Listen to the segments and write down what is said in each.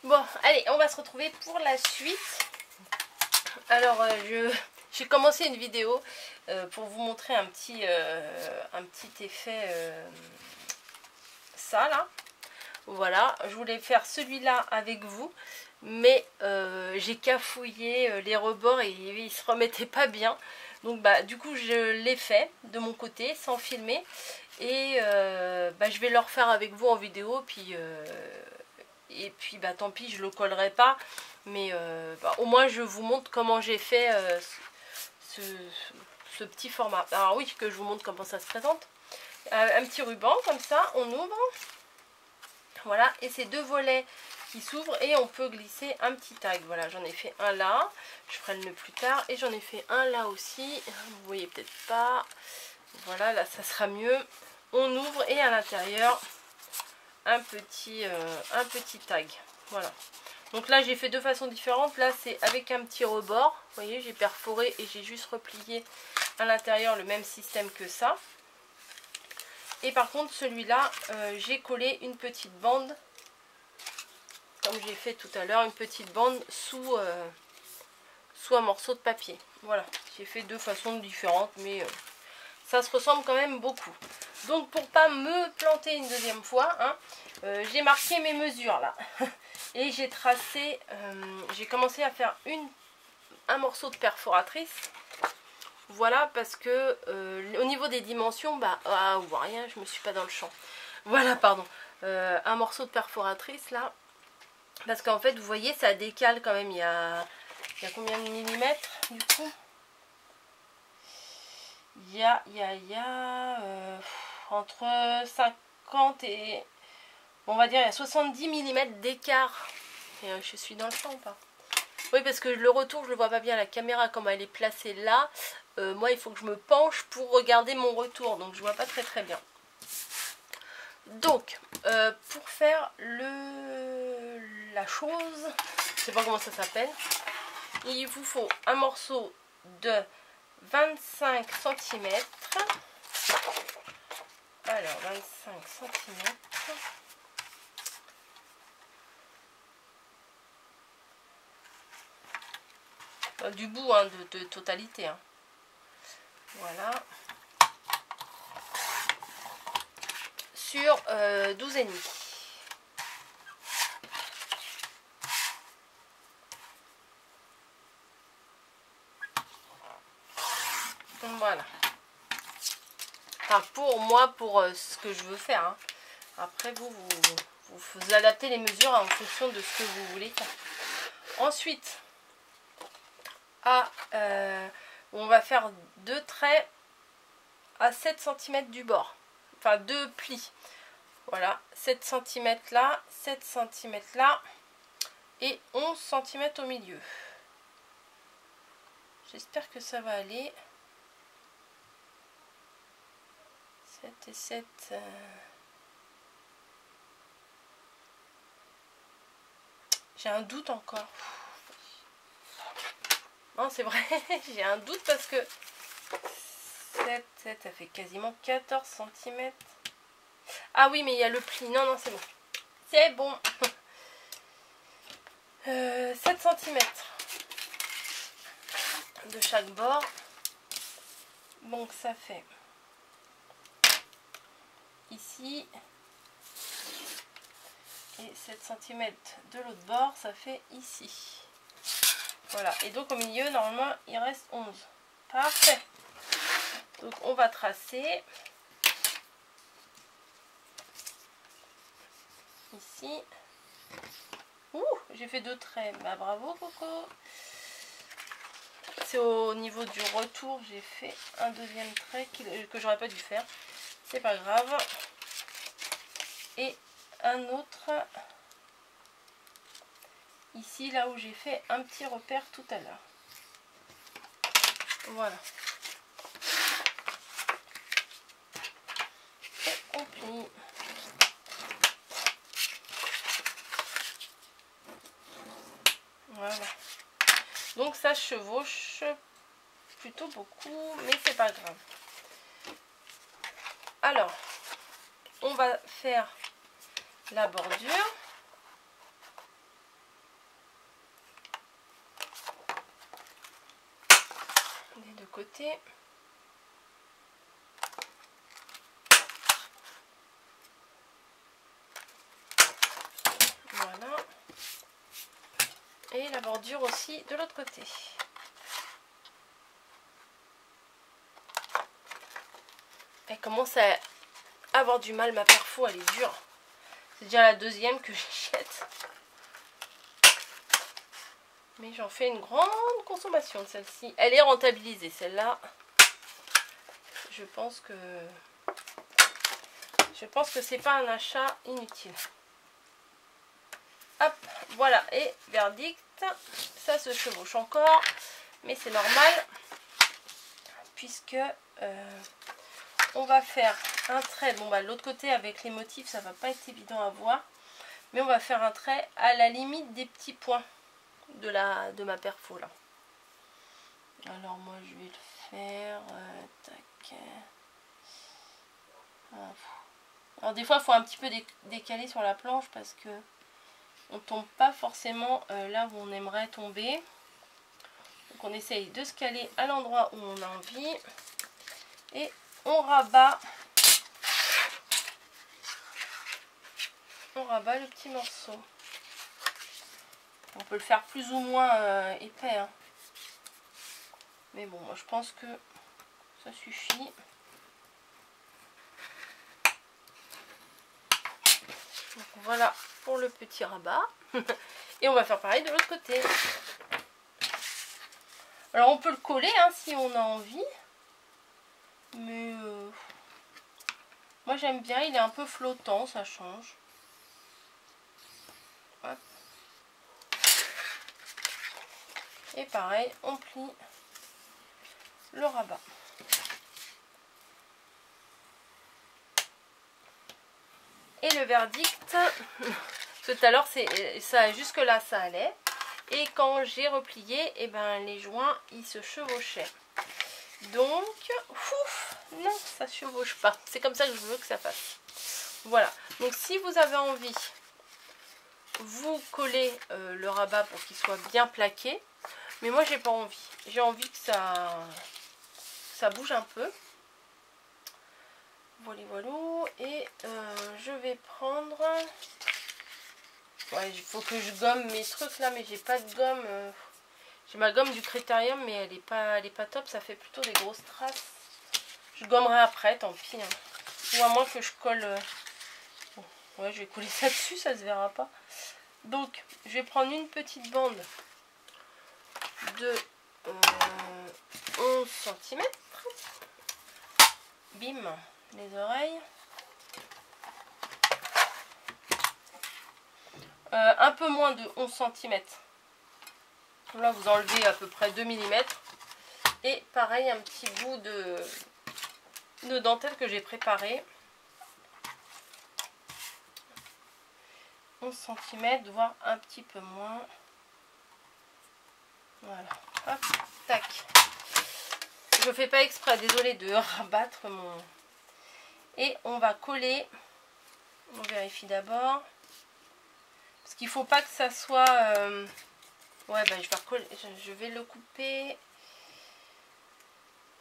Bon, allez, on va se retrouver pour la suite. Alors, j'ai commencé une vidéo pour vous montrer un petit effet, ça là. Voilà, je voulais faire celui-là avec vous, mais j'ai cafouillé les rebords et ils se remettaient pas bien. Donc bah du coup je l'ai fait de mon côté sans filmer et je vais le refaire avec vous en vidéo, et puis bah tant pis, je le collerai pas, mais au moins je vous montre comment j'ai fait ce petit format. Alors oui, que je vous montre comment ça se présente. Un petit ruban comme ça, on ouvre. Voilà, et ces deux volets qui s'ouvrent et on peut glisser un petit tag. Voilà, j'en ai fait un là, je ferai le nœud plus tard, et j'en ai fait un là aussi, vous voyez peut-être pas. Voilà, là ça sera mieux. On ouvre et à l'intérieur un petit tag. Voilà, donc là j'ai fait deux façons différentes. Là c'est avec un petit rebord, vous voyez, j'ai perforé et j'ai juste replié à l'intérieur, le même système que ça. Et par contre celui-là, j'ai collé une petite bande, comme j'ai fait tout à l'heure, une petite bande sous un morceau de papier. Voilà, j'ai fait deux façons différentes, mais ça se ressemble quand même beaucoup. Donc pour pas me planter une deuxième fois, hein, j'ai marqué mes mesures là. Et j'ai tracé, j'ai commencé à faire un morceau de perforatrice. Voilà, parce que au niveau des dimensions, on voit rien, je me suis pas dans le champ. Voilà, pardon. Un morceau de perforatrice là. Parce qu'en fait, vous voyez, ça décale quand même. Il y a combien de millimètres du coup? Il y a entre 50 et... on va dire, il y a 70 mm d'écart. Et je suis dans le champ ou pas? Oui, parce que le retour, je le vois pas bien. La caméra, comme elle est placée là, moi, il faut que je me penche pour regarder mon retour. Donc, je vois pas très bien. Donc, pour faire la chose, je sais pas comment ça s'appelle, il vous faut un morceau de 25 cm. Alors, 25 cm. Du bout, hein, de totalité. Hein. Voilà. Sur 12,5. Voilà. Enfin, pour moi, pour ce que je veux faire. Hein. Après, vous adaptez les mesures en fonction de ce que vous voulez faire. Ensuite, on va faire deux traits à 7 cm du bord. Enfin, deux plis. Voilà, 7 cm là, 7 cm là et 11 cm au milieu. J'espère que ça va aller. 7 et 7. J'ai un doute encore. Non, c'est vrai, j'ai un doute parce que 7, ça fait quasiment 14 cm. Ah oui, mais il y a le pli. Non, non, c'est bon. C'est bon. 7 cm de chaque bord. Donc ça fait ici. Et 7 cm de l'autre bord, ça fait ici. Voilà. Et donc au milieu, normalement, il reste 11. Parfait. Donc on va tracer. Ici. Ouh, j'ai fait deux traits. Bah bravo Coco. C'est au niveau du retour, j'ai fait un deuxième trait que j'aurais pas dû faire. C'est pas grave. Et un autre ici, là où j'ai fait un petit repère tout à l'heure. Voilà. Et on plie. Voilà. Donc ça chevauche plutôt beaucoup, mais c'est pas grave. Alors, on va faire la bordure. côté. Voilà. Et la bordure aussi de l'autre côté. Elle commence à avoir du mal, ma perfo, elle est dure. C'est déjà la deuxième que j'achète. Mais j'en fais une grande consommation de celle-ci. Elle est rentabilisée, celle-là. Je pense que c'est pas un achat inutile. Hop, voilà. Et verdict, ça se chevauche encore. Mais c'est normal. Puisque on va faire un trait. Bon, bah, de l'autre côté, avec les motifs, ça va pas être évident à voir. Mais on va faire un trait à la limite des petits points de ma perfo là. Alors moi je vais le faire tac. Alors des fois il faut un petit peu décaler sur la planche parce que on tombe pas forcément là où on aimerait tomber. Donc on essaye de se caler à l'endroit où on a envie et on rabat le petit morceau. On peut le faire plus ou moins épais, hein. Mais bon, moi je pense que ça suffit. Donc voilà pour le petit rabat. Et on va faire pareil de l'autre côté. Alors on peut le coller hein, si on a envie. Mais moi j'aime bien, il est un peu flottant, ça change. Hop. Et pareil, on plie le rabat. Et le verdict, tout à l'heure, ça jusque là ça allait. Et quand j'ai replié, et ben les joints ils se chevauchaient. Donc, ouf, non, ça se chevauche pas. C'est comme ça que je veux que ça fasse. Voilà. Donc si vous avez envie, vous collez le rabat pour qu'il soit bien plaqué. Mais moi j'ai pas envie. J'ai envie que ça bouge un peu. Voilà, voilà. Et je vais prendre... Ouais, il faut que je gomme mes trucs là, mais j'ai pas de gomme. J'ai ma gomme du Critérium, mais elle est pas top. Ça fait plutôt des grosses traces. Je gommerai après, tant pis. Hein. Ou à moins que je colle... Bon, ouais, je vais coller ça dessus, ça se verra pas. Donc, je vais prendre une petite bande de 11 cm. Bim, les oreilles. Un peu moins de 11 cm. Là, vous enlevez à peu près 2 mm. Et pareil, un petit bout de dentelle que j'ai préparé. 11 cm, voire un petit peu moins. Voilà. Hop, tac. Je fais pas exprès, désolée de rabattre mon... Et on va coller. On vérifie d'abord. Parce qu'il faut pas que ça soit... Ouais, bah, je vais le couper.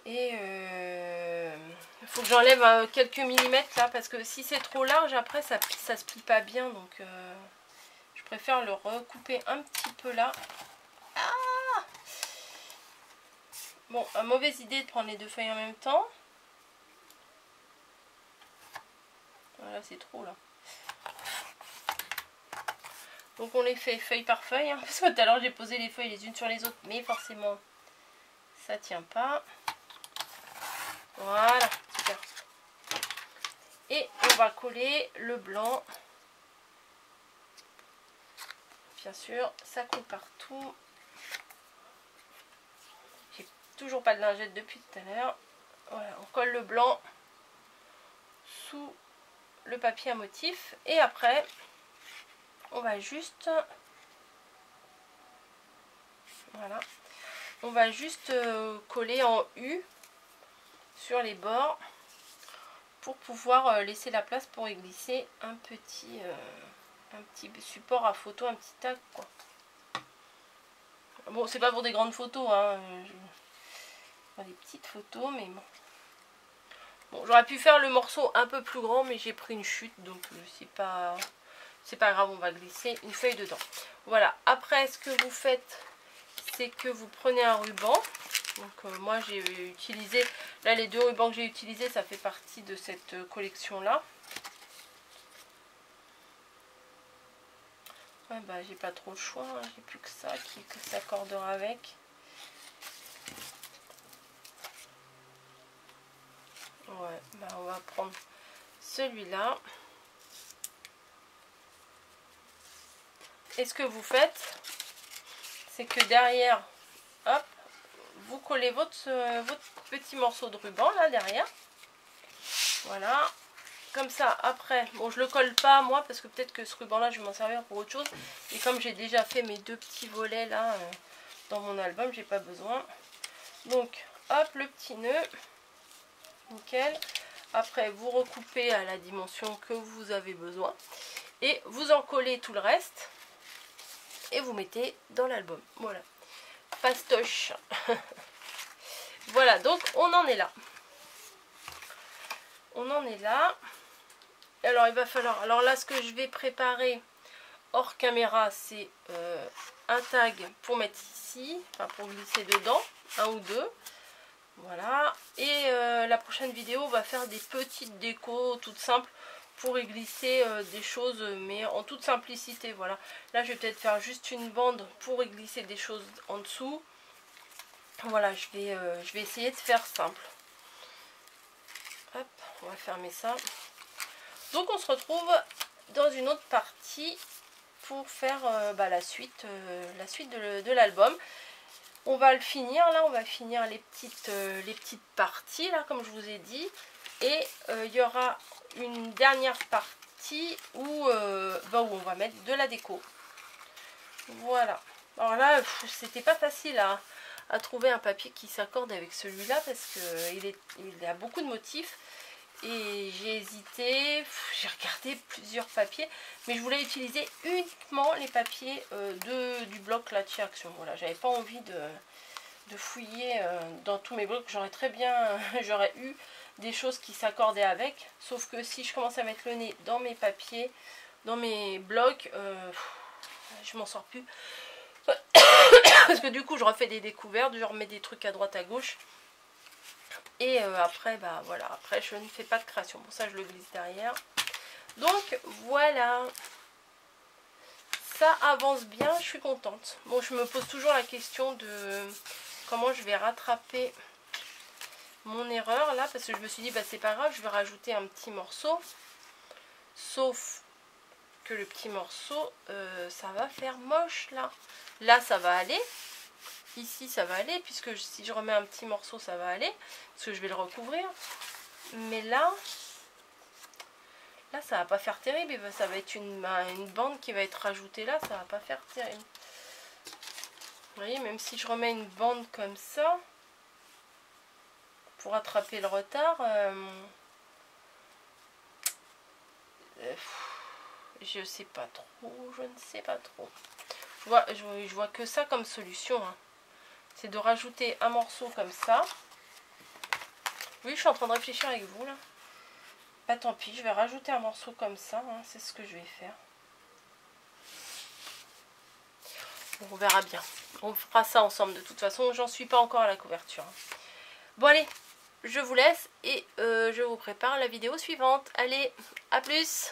Et il faut que j'enlève quelques millimètres là. Parce que si c'est trop large, après ça se plie pas bien. Donc je préfère le recouper un petit peu là. Ah, bon, mauvaise idée de prendre les deux feuilles en même temps. Voilà, c'est trop là. Donc on les fait feuille par feuille, hein, parce que tout à l'heure j'ai posé les feuilles les unes sur les autres, mais forcément ça tient pas. Voilà, super. Et on va coller le blanc. Bien sûr, ça coule partout. J'ai toujours pas de lingette depuis tout à l'heure. Voilà, on colle le blanc sous le papier à motif. Et après, on va juste... Voilà. On va juste coller en U sur les bords pour pouvoir laisser la place pour y glisser un petit support à photo, un petit tag quoi. Bon, c'est pas pour des grandes photos, hein. Des petites photos, mais bon. Bon, j'aurais pu faire le morceau un peu plus grand, mais j'ai pris une chute, donc c'est pas grave, on va glisser une feuille dedans. Voilà, après ce que vous faites, c'est que vous prenez un ruban. Donc moi j'ai utilisé, là les 2 rubans que j'ai utilisés, ça fait partie de cette collection-là. Ouais, bah j'ai pas trop le choix, hein. J'ai plus que ça qui s'accordera avec. Ouais, bah on va prendre celui-là. Et ce que vous faites, c'est que derrière, hop, vous collez votre petit morceau de ruban là derrière. Voilà. Comme ça, après, bon je le colle pas moi parce que peut-être que ce ruban là je vais m'en servir pour autre chose. Et comme j'ai déjà fait mes 2 petits volets là dans mon album, j'ai pas besoin. Donc hop, le petit nœud. Nickel. Après vous recoupez à la dimension que vous avez besoin. Et vous en collez tout le reste. Et vous mettez dans l'album. Voilà. Fastoche. Voilà, donc on en est là. On en est là. Alors il va falloir... Alors là, ce que je vais préparer hors caméra, c'est un tag pour mettre ici. Enfin, pour glisser dedans. 1 ou 2. Voilà. Et la prochaine vidéo, on va faire des petites décos toutes simples pour y glisser des choses, mais en toute simplicité. Voilà. Là, je vais peut-être faire juste une bande pour y glisser des choses en dessous. Voilà, je vais essayer de faire simple. Hop, on va fermer ça. Donc, on se retrouve dans une autre partie pour faire la suite de l'album. On va le finir, là, on va finir les petites parties, là, comme je vous ai dit. Et il y aura une dernière partie où on va mettre de la déco. Voilà. Alors là, c'était pas facile à trouver un papier qui s'accorde avec celui-là parce qu'il a beaucoup de motifs. Et j'ai hésité, j'ai regardé plusieurs papiers, mais je voulais utiliser uniquement les papiers du bloc là de chez Action. Voilà, j'avais pas envie de fouiller dans tous mes blocs. J'aurais eu des choses qui s'accordaient avec, sauf que si je commence à mettre le nez dans mes papiers, dans mes blocs, je m'en sors plus. Parce que du coup je refais des découvertes, je remets des trucs à droite à gauche. Et après, voilà, après je ne fais pas de création. Pour ça, je le glisse derrière. Donc, voilà. Ça avance bien, je suis contente. Bon, je me pose toujours la question de comment je vais rattraper mon erreur, là. Parce que je me suis dit, c'est pas grave, je vais rajouter un petit morceau. Sauf que le petit morceau, ça va faire moche, là. Là, ça va aller. Ici ça va aller puisque si je remets un petit morceau ça va aller parce que je vais le recouvrir, mais là ça va pas faire terrible. Ça va être une bande qui va être rajoutée là, ça va pas faire terrible. Vous voyez, même si je remets une bande comme ça pour attraper le retard, je sais pas trop, je ne sais pas trop. Je vois que ça comme solution, hein. C'est de rajouter un morceau comme ça. Oui, je suis en train de réfléchir avec vous là. Bah tant pis, je vais rajouter un morceau comme ça, hein, c'est ce que je vais faire. Bon, on verra bien. On fera ça ensemble de toute façon, j'en suis pas encore à la couverture. Bon allez, je vous laisse et je vous prépare la vidéo suivante. Allez, à plus!